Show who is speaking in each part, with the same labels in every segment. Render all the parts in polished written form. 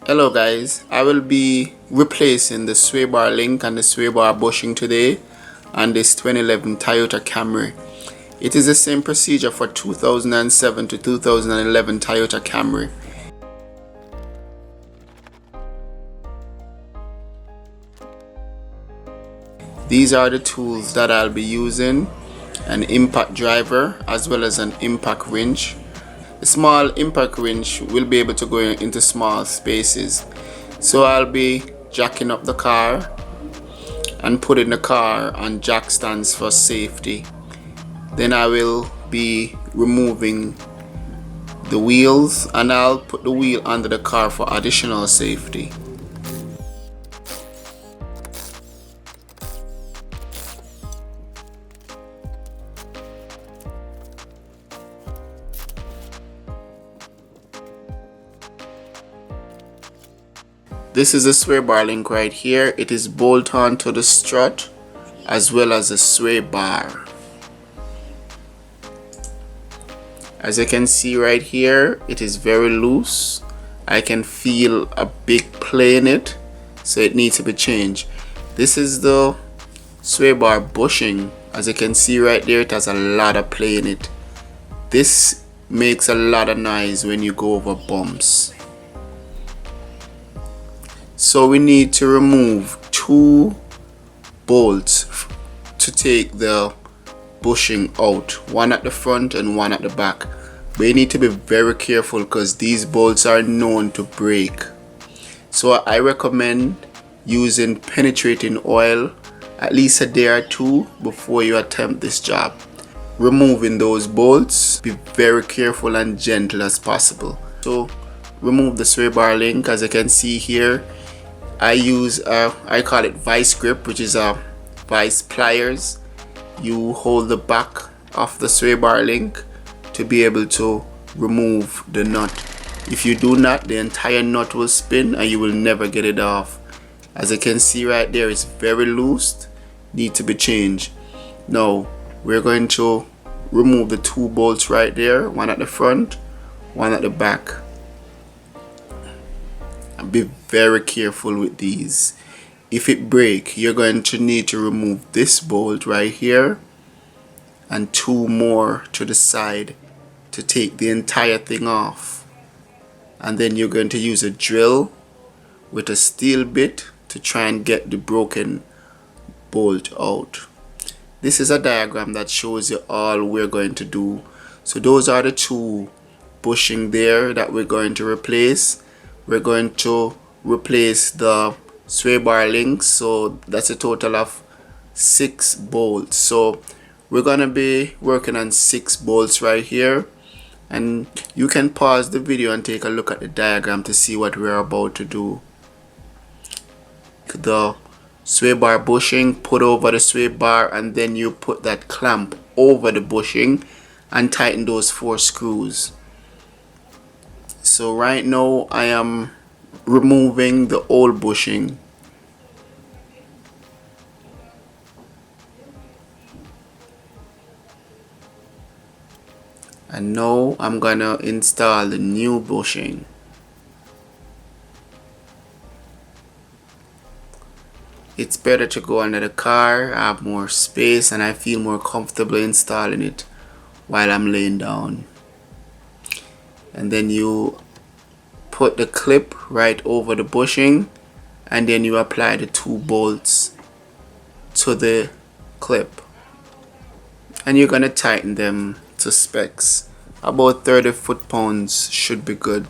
Speaker 1: Hello guys, I will be replacing the sway bar link and the sway bar bushing today on this 2011 Toyota Camry. It is the same procedure for 2007 to 2011 Toyota Camry. These are the tools that I'll be using: an impact driver as well as an impact wrench. The small impact wrench will be able to go into small spaces. So I'll be jacking up the car and putting the car on jack stands for safety. Then I will be removing the wheels and I'll put the wheel under the car for additional safety. This is a sway bar link right here. It is bolt on to the strut as well as a sway bar. As you can see right here, it is very loose. I can feel a big play in it, so it needs to be changed. This is the sway bar bushing. As you can see right there, it has a lot of play in it. This makes a lot of noise when you go over bumps. So we need to remove two bolts to take the bushing out, one at the front and one at the back. But you need to be very careful because these bolts are known to break. So I recommend using penetrating oil at least a day or two before you attempt this job. Removing those bolts, be very careful and gentle as possible. So remove the sway bar link. As you can see here, I use I call it vice grip, which is a vice pliers. You hold the back of the sway bar link to be able to remove the nut. If you do not, the entire nut will spin and you will never get it off. As you can see right there, it's very loose, need to be changed. Now we're going to remove the two bolts right there, one at the front, one at the back. And be very careful with these. If it breaks, you're going to need to remove this bolt right here and two more to the side to take the entire thing off. And then you're going to use a drill with a steel bit to try and get the broken bolt out. This is a diagram that shows you all we're going to do. So those are the two bushing there that we're going to replace. We're going to replace the sway bar links, so that's a total of 6 bolts. So we're gonna be working on 6 bolts right here, and you can pause the video and take a look at the diagram to see what we're about to do. The sway bar bushing, put over the sway bar, and then you put that clamp over the bushing and tighten those 4 screws. So right now I am removing the old bushing. And now I'm gonna install the new bushing. It's better to go under the car. I have more space and I feel more comfortable installing it while I'm laying down. And then you put the clip right over the bushing and then you apply the 2 bolts to the clip, and you're gonna tighten them to specs. About 30 foot-pounds should be good.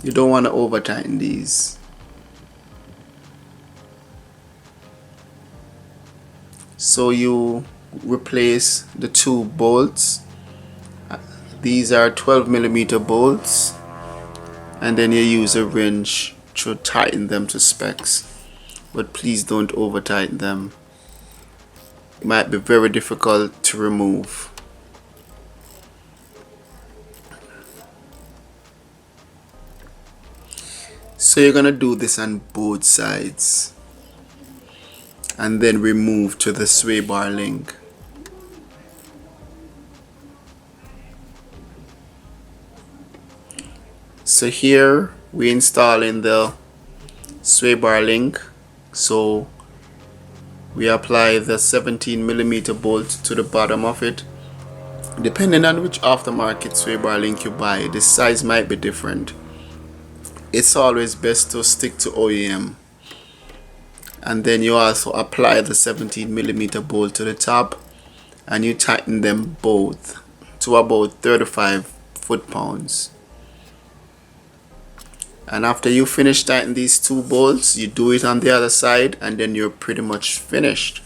Speaker 1: You don't want to over tighten these. So you replace the 2 bolts. These are 12mm bolts, and then you use a wrench to tighten them to specs, but please don't over tighten them. It might be very difficult to remove. So you're gonna do this on both sides and then remove to the sway bar link. So here we installing the sway bar link. So we apply the 17mm bolt to the bottom of it. Depending on which aftermarket sway bar link you buy, the size might be different. It's always best to stick to OEM. And then you also apply the 17mm bolt to the top, and you tighten them both to about 35 foot-pounds. And after you finish tightening these two bolts, you do it on the other side, and then you're pretty much finished.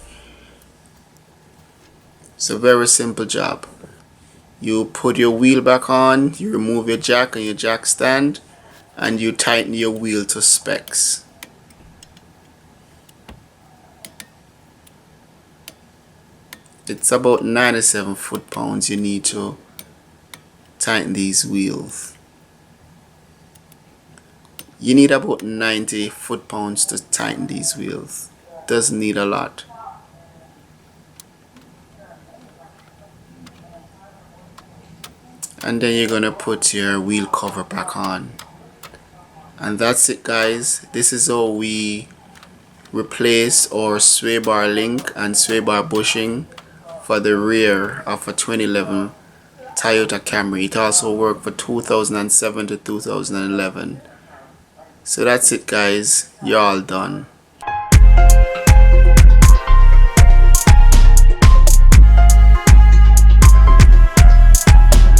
Speaker 1: It's a very simple job. You put your wheel back on, you remove your jack and your jack stand, and you tighten your wheel to specs. It's about 97 foot-pounds you need to tighten these wheels. You need about 90 foot-pounds to tighten these wheels. Doesn't need a lot. And then you're gonna put your wheel cover back on. And that's it, guys. This is how we replace our sway bar link and sway bar bushing for the rear of a 2011 Toyota Camry. It also worked for 2007 to 2011. So that's it, guys. You're all done.